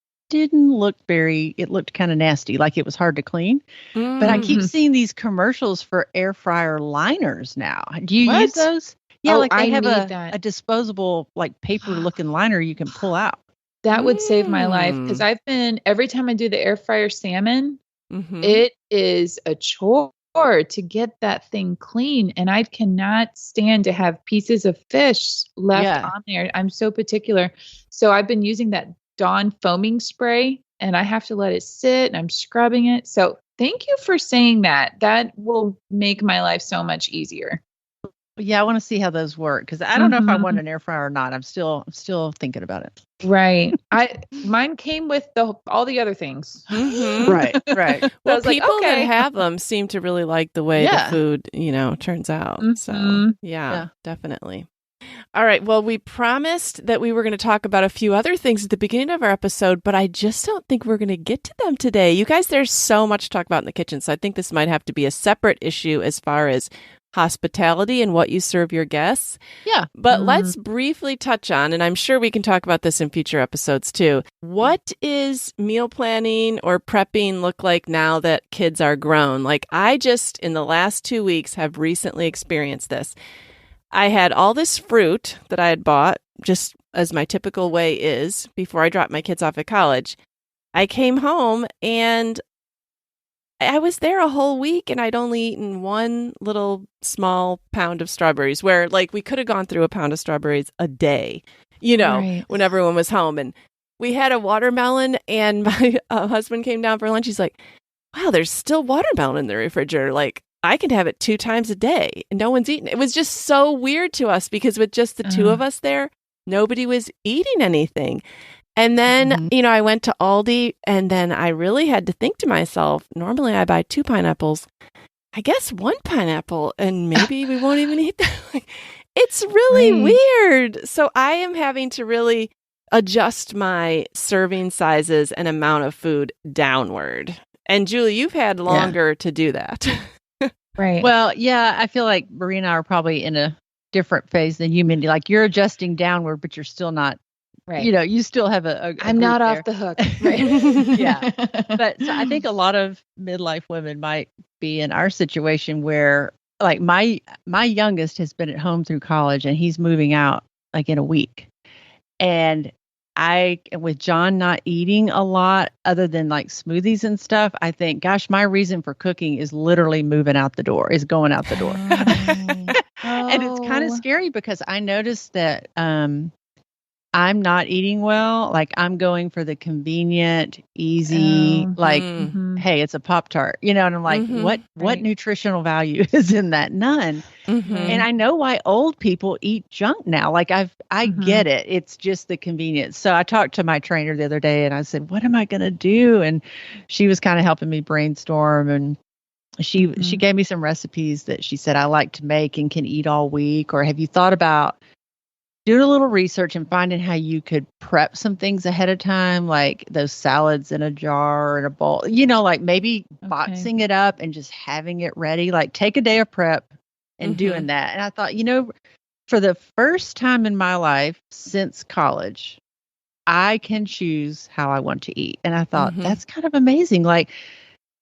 looked kind of nasty, like it was hard to clean. But I keep seeing these commercials for air fryer liners now. Do you use those? Yeah, like they have a disposable, like paper looking liner you can pull out. That would save my life because every time I do the air fryer salmon, it is a chore to get that thing clean. And I cannot stand to have pieces of fish left on there. I'm so particular. So I've been using that Dawn foaming spray and I have to let it sit and I'm scrubbing it. So thank you for saying that. That will make my life so much easier. Yeah, I want to see how those work because I don't know if I want an air fryer or not. I'm still thinking about it. Right. Mine came with all the other things. Right. Well, people that have them seem to really like the way the food, turns out. So yeah, definitely. All right. Well, we promised that we were going to talk about a few other things at the beginning of our episode, but I just don't think we're going to get to them today. You guys, there's so much to talk about in the kitchen. So I think this might have to be a separate issue as far as hospitality and what you serve your guests. Yeah. But let's briefly touch on, and I'm sure we can talk about this in future episodes too. What is meal planning or prepping look like now that kids are grown? Like I just, in the last 2 weeks, have recently experienced this. I had all this fruit that I had bought, just as my typical way is, before I dropped my kids off at college. I came home and I was there a whole week and I'd only eaten one little small pound of strawberries where like we could have gone through a pound of strawberries a day, when everyone was home. And we had a watermelon and my husband came down for lunch. He's like, wow, there's still watermelon in the refrigerator. Like I can have it 2 times a day and no one's eating it. It was just so weird to us because with just the two of us there, nobody was eating anything. And then, I went to Aldi and then I really had to think to myself, normally I buy 2 pineapples, I guess 1 pineapple and maybe we won't even eat that. It's really weird. So I am having to really adjust my serving sizes and amount of food downward. And Julie, you've had longer to do that. Right. Well, yeah, I feel like Marie and I are probably in a different phase than you, Mindy. Like you're adjusting downward, but you're still not, you still have a I'm not off the hook. Right. Yeah. But so I think a lot of midlife women might be in our situation where like my youngest has been at home through college and he's moving out like in a week. And with John not eating a lot other than like smoothies and stuff, I think, gosh, my reason for cooking is literally going out the door. And it's kind of scary because I noticed that I'm not eating well. Like I'm going for the convenient, easy, hey, it's a Pop-Tart, and I'm like, what nutritional value is in that? None. And I know why old people eat junk now. Like I get it. It's just the convenience. So I talked to my trainer the other day and I said, what am I going to do? And she was kind of helping me brainstorm, and she gave me some recipes that she said I like to make and can eat all week. Or have you thought about doing a little research and finding how you could prep some things ahead of time, like those salads in a jar or in a bowl, like maybe boxing it up and just having it ready, like take a day of prep and doing that. And I thought, for the first time in my life since college, I can choose how I want to eat. And I thought that's kind of amazing. Like,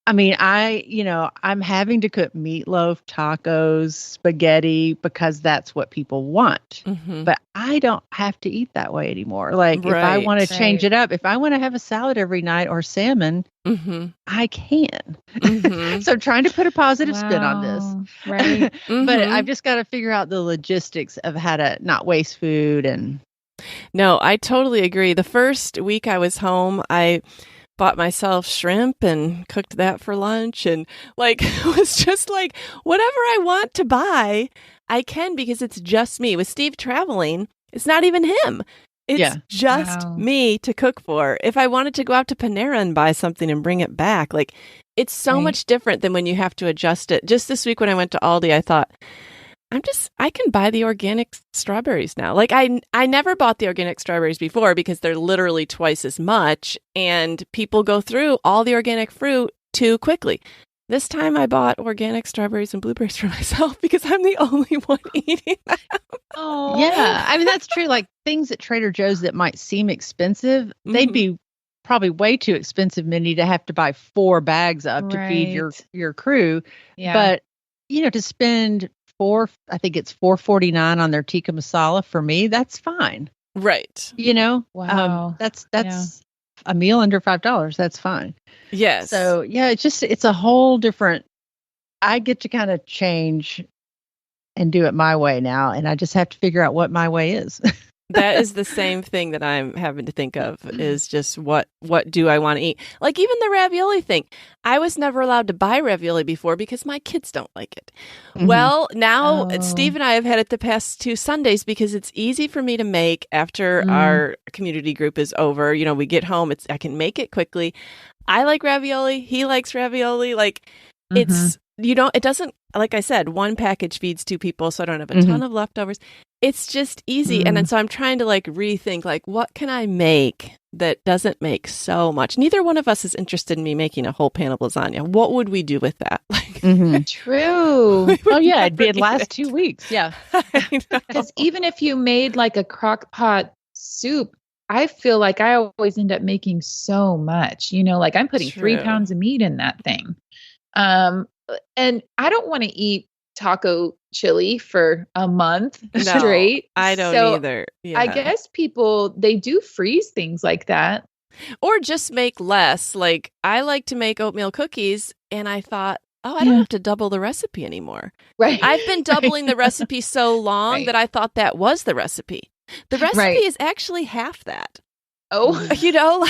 I mean, I'm having to cook meatloaf, tacos, spaghetti because that's what people want. But I don't have to eat that way anymore. Like if I want to change it up, if I want to have a salad every night or salmon, I can. So I'm trying to put a positive spin on this. Right. But I've just got to figure out the logistics of how to not waste food. And no, I totally agree. The first week I was home, I bought myself shrimp and cooked that for lunch, and like it was just like whatever I want to buy, I can, because it's just me. With Steve traveling, it's not even him. It's just me to cook for. If I wanted to go out to Panera and buy something and bring it back, like it's so much different than when you have to adjust it. Just this week when I went to Aldi, I thought, I can buy the organic strawberries now. Like I never bought the organic strawberries before because they're literally twice as much, and people go through all the organic fruit too quickly. This time I bought organic strawberries and blueberries for myself because I'm the only one eating them. Oh, yeah. I mean, that's true. Like things at Trader Joe's that might seem expensive, they'd be probably way too expensive, Mindy, to have to buy 4 bags of to feed your crew. Yeah. But, to spend I think it's $4.49 on their tikka masala for me, that's fine. Right. Wow. That's a meal under $5. That's fine. Yes. So yeah, it's a whole different, I get to kind of change and do it my way now. And I just have to figure out what my way is. That is the same thing that I'm having to think of, is just what do I want to eat? Like even the ravioli thing. I was never allowed to buy ravioli before because my kids don't like it. Well, now Steve and I have had it the past 2 Sundays because it's easy for me to make after our community group is over. We get home, I can make it quickly. I like ravioli. He likes ravioli. Like it doesn't, like I said, 1 package feeds 2 people, so I don't have a ton of leftovers. It's just easy. And then so I'm trying to like rethink, like, what can I make that doesn't make so much? Neither one of us is interested in me making a whole pan of lasagna. What would we do with that? Like, True. Oh yeah, it'd last 2 weeks. Yeah. Because even if you made like a crock pot soup, I feel like I always end up making so much, like I'm putting 3 pounds of meat in that thing. And I don't want to eat taco chili for a month straight. I don't either. Yeah. I guess they do freeze things like that. Or just make less. Like I like to make oatmeal cookies, and I thought, I don't have to double the recipe anymore. Right. I've been doubling the recipe so long that I thought that was the recipe. The recipe is actually half that. Oh,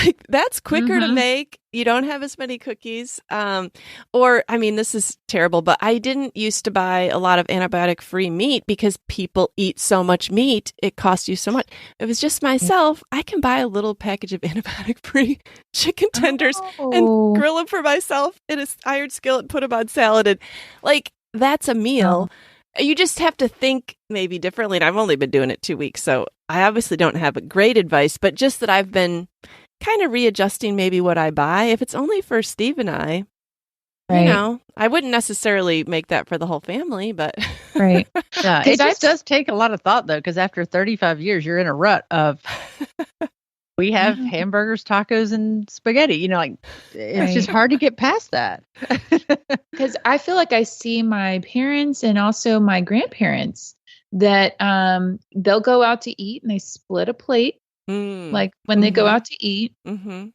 like that's quicker to make. You don't have as many cookies. This is terrible, but I didn't used to buy a lot of antibiotic-free meat because people eat so much meat. It costs you so much. If it's just myself, I can buy a little package of antibiotic-free chicken tenders and grill them for myself in a iron skillet, put them on salad. And like, that's a meal. you just have to think maybe differently. And I've only been doing it 2 weeks, so I obviously don't have great advice, but just that I've been kind of readjusting maybe what I buy. If it's only for Steve and I, I wouldn't necessarily make that for the whole family, but right. Yeah, it just does take a lot of thought though, because after 35 years, you're in a rut of we have hamburgers, tacos, and spaghetti. It's just hard to get past that. Because I feel like I see my parents and also my grandparents that they'll go out to eat and they split a plate, like when they go out to eat. Mm-hmm.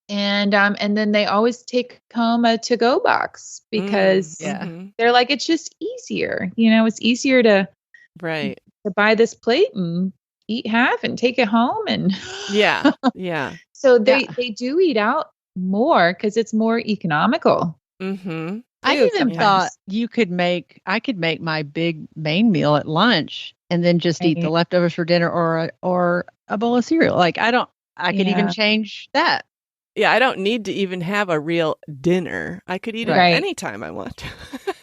And then they always take home a to-go box because they're like, it's just easier. It's easier to buy this plate and eat half and take it home. And so they do eat out more because it's more economical. Mm-hmm. I even thought I could make my big main meal at lunch and then just eat the leftovers for dinner or a bowl of cereal. I could even change that. Yeah, I don't need to even have a real dinner. I could eat it anytime I want.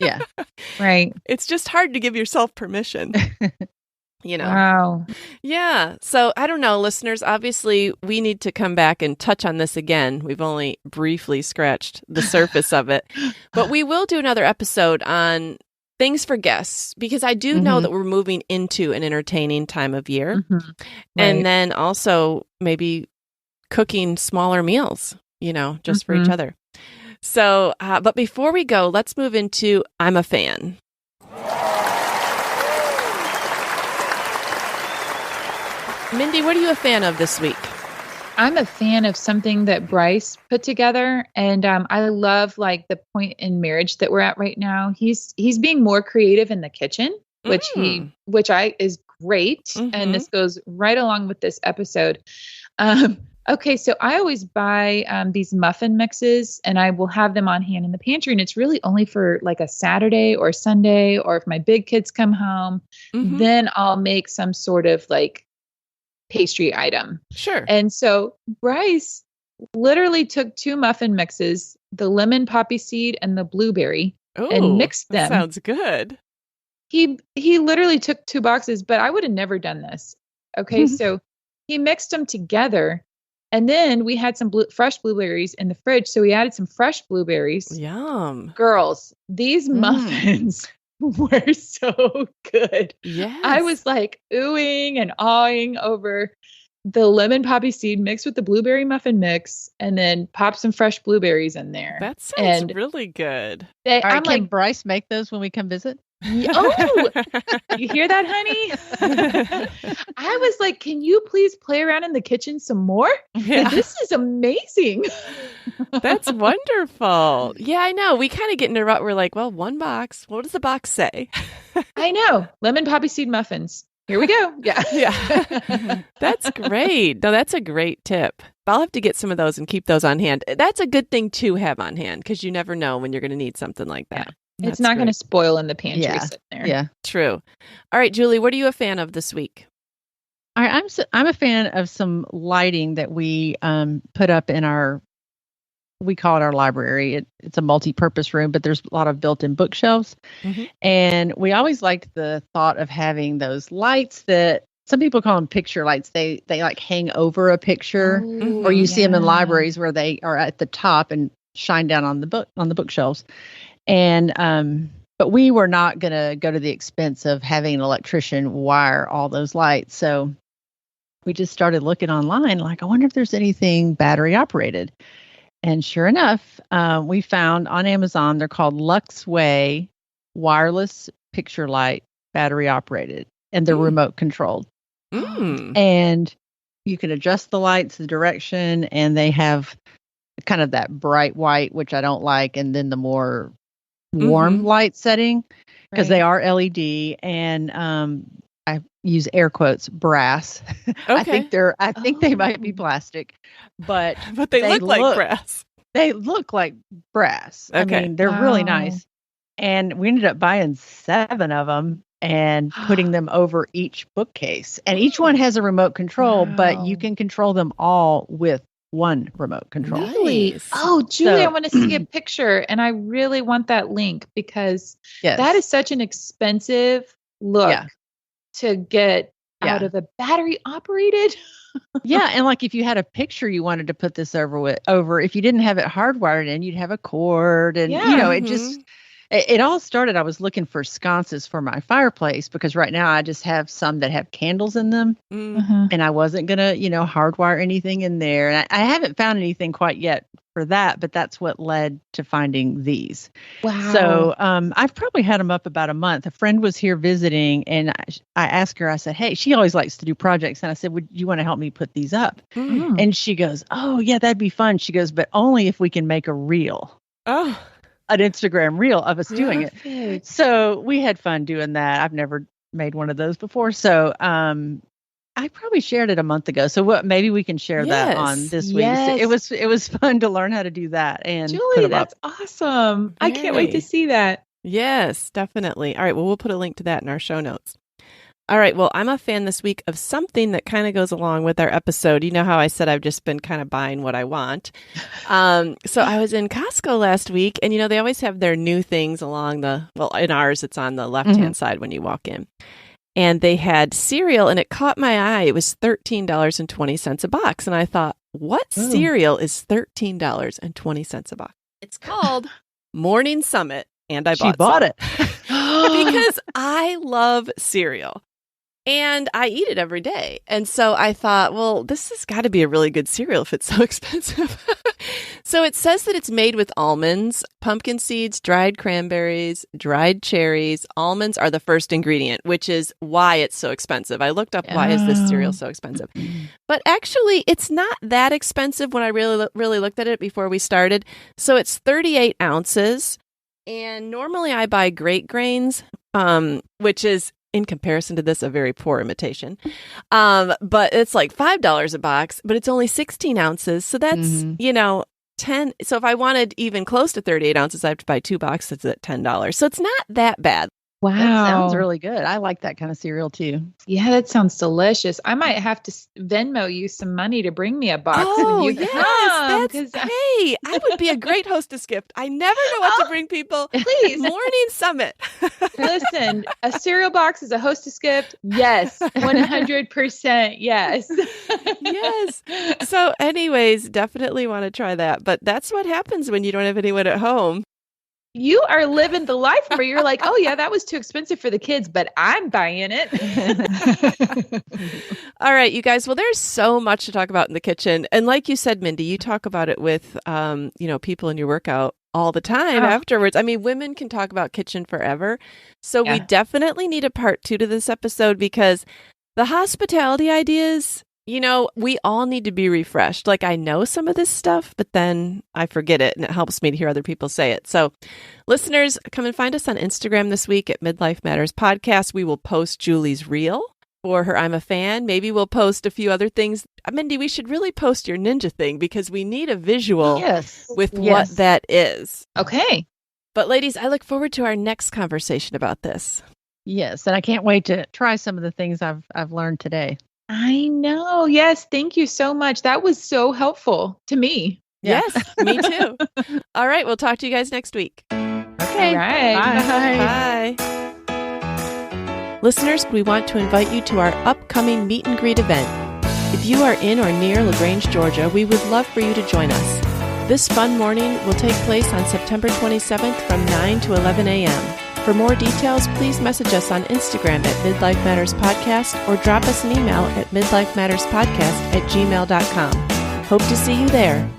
Yeah. Right. It's just hard to give yourself permission. Wow. Yeah. So I don't know, listeners. Obviously, we need to come back and touch on this again. We've only briefly scratched the surface of it. But we will do another episode on things for guests, because I do know that we're moving into an entertaining time of year. Mm-hmm. Right. And then also maybe cooking smaller meals, just for each other. So, but before we go, let's move into I'm a fan. Mindy, what are you a fan of this week? I'm a fan of something that Bryce put together, and I love the point in marriage that we're at right now. He's being more creative in the kitchen, which is great, and this goes right along with this episode. Okay, so I always buy these muffin mixes, and I will have them on hand in the pantry, and it's really only for a Saturday or Sunday, or if my big kids come home, then I'll make some sort of pastry item. Sure. And so Bryce literally took 2 muffin mixes, the lemon poppy seed and the blueberry, and mixed them. That sounds good. He literally took 2 boxes, but I would have never done this. Okay, so he mixed them together. And then we had some fresh blueberries in the fridge. So we added some fresh blueberries. Yum. Girls, these muffins were so good. Yes. I was oohing and awing over the lemon poppy seed mixed with the blueberry muffin mix, and then pop some fresh blueberries in there. That sounds really good. All right, can Bryce make those when we come visit? Oh, you hear that, honey? I was like, can you please play around in the kitchen some more? Yeah. This is amazing. That's wonderful. Yeah, I know. We kind of get in a rut. We're like, well, 1 box. What does the box say? I know. Lemon poppy seed muffins. Here we go. Yeah. Yeah. That's great. No, that's a great tip. I'll have to get some of those and keep those on hand. That's a good thing to have on hand, because you never know when you're going to need something like that. Yeah. It's not going to spoil in the pantry sitting there. Yeah. True. All right, Julie, what are you a fan of this week? All right, I'm a fan of some lighting that we put up in we call it our library. It's a multi-purpose room, but there's a lot of built-in bookshelves. And we always liked the thought of having those lights that some people call them picture lights. They hang over a picture, or you see them in libraries where they are at the top and shine down on the bookshelves. And but we were not going to go to the expense of having an electrician wire all those lights. So we just started looking online, I wonder if there's anything battery operated. And sure enough, we found on Amazon, they're called Luxway wireless picture light, battery operated, and they're remote controlled. And you can adjust the lights, the direction, and they have kind of that bright white, which I don't like, and then the more warm light setting, because they are LED, and I use air quotes brass. Okay. I think they might be plastic, but they look like brass. They look like brass. Okay. I mean, they're really nice. And we ended up buying 7 of them and putting them over each bookcase. And each one has a remote control, but you can control them all with one remote control. Really? Nice. Oh, Julie, I want to see a picture, and I really want that link because that is such an expensive look to get out of a battery operated. Yeah, and like if you had a picture you wanted to put this over, if you didn't have it hardwired in, you'd have a cord, and it all started. I was looking for sconces for my fireplace because right now I just have some that have candles in them, and I wasn't gonna, hardwire anything in there. And I haven't found anything quite yet for that, but that's what led to finding these. Wow. So I've probably had them up about a month. A friend was here visiting, and I asked her, I said, hey, she always likes to do projects. And I said, would you want to help me put these up? And she goes, oh, yeah, that'd be fun. She goes, but only if we can make a reel. Oh, an Instagram reel of us doing it. So we had fun doing that. I've never made one of those before. So I probably shared it a month ago. So maybe we can share that on this week. It was fun to learn how to do that. And Julie, that's awesome. I can't wait to see that. Yes, definitely. All right. Well, we'll put a link to that in our show notes. All right. Well, I'm a fan this week of something that kind of goes along with our episode. You know how I said I've just been kind of buying what I want. So I was in Costco last week, and, they always have their new things along in ours, it's on the left-hand side when you walk in. And they had cereal, and it caught my eye. It was $13.20 a box. And I thought, what cereal is $13.20 a box? It's called Morning Summit. And I bought it. Because I love cereal. And I eat it every day. And so I thought, well, this has got to be a really good cereal if it's so expensive. So it says that it's made with almonds, pumpkin seeds, dried cranberries, dried cherries. Almonds are the first ingredient, which is why it's so expensive. I looked up why is this cereal so expensive. But actually, it's not that expensive when I really looked at it before we started. So it's 38 ounces. And normally I buy Great Grains, which is, in comparison to this, a very poor imitation. But it's like $5 a box, but it's only 16 ounces. So that's, 10. So if I wanted even close to 38 ounces, I have to buy 2 boxes at $10. So it's not that bad. Wow. That sounds really good. I like that kind of cereal too. Yeah, that sounds delicious. I might have to Venmo you some money to bring me a box. Oh, yes. Hey, I would be a great hostess gift. I never know what to bring people. Please. Morning Summit. Listen, a cereal box is a hostess gift. Yes. 100% yes. Yes. So anyways, definitely want to try that. But that's what happens when you don't have anyone at home. You are living the life where you're like, oh, yeah, that was too expensive for the kids, but I'm buying it. All right, you guys. Well, there's so much to talk about in the kitchen. And like you said, Mindy, you talk about it with, people in your workout all the time afterwards. I mean, women can talk about kitchen forever. So we definitely need a part 2 to this episode because the hospitality ideas, we all need to be refreshed. Like I know some of this stuff, but then I forget it and it helps me to hear other people say it. So listeners, come and find us on Instagram this week at Midlife Matters Podcast. We will post Julie's reel for her I'm a Fan. Maybe we'll post a few other things. Mindy, we should really post your ninja thing because we need a visual with what that is. Okay. But ladies, I look forward to our next conversation about this. Yes, and I can't wait to try some of the things I've learned today. I know. Yes. Thank you so much. That was so helpful to me. Yes, me too. All right. We'll talk to you guys next week. Okay. All right. Bye. Listeners, we want to invite you to our upcoming meet and greet event. If you are in or near LaGrange, Georgia, we would love for you to join us. This fun morning will take place on September 27th from 9 to 11 a.m. For more details, please message us on Instagram at Midlife Matters Podcast or drop us an email at midlifematterspodcast@gmail.com. Hope to see you there.